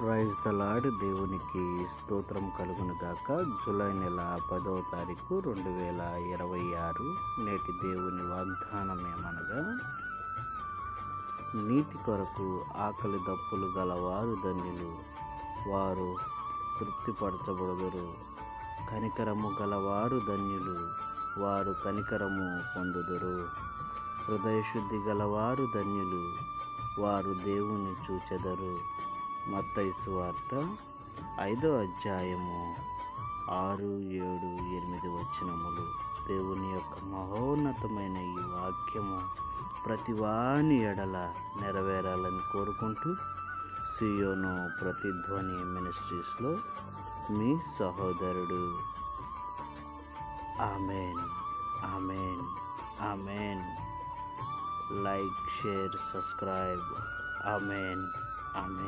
Praise the lord. దేవునికి స్తోత్రం కలుగును గాక. జూలై నెల 10వ తారీఖు 2026 నేటి దేవుని వాగ్దానం ఏమనగా, నీతి కొరకు ఆకలి దప్పులు గలవారు ధన్యులు, వారు తృప్తిపరచబడుదురు. కనికరము గలవారు ధన్యులు, వారు కనికరము పొందుదురు. హృదయశుద్ధి గలవారు ధన్యులు, వారు దేవుని చూచెదరు. మత్తయి సువార్త 5వ అధ్యాయము 6, 7, 8 వచనములు. దేవుని యొక్క మహోన్నతమైన ఈ వాక్యము ప్రతివాని ఎడల నెరవేరాలని కోరుకుంటూ, సియోను ప్రతిధ్వని మినిస్ట్రీస్లో మీ సహోదరుడు. Amen, amen, amen. Like, share, subscribe. Amen, amen.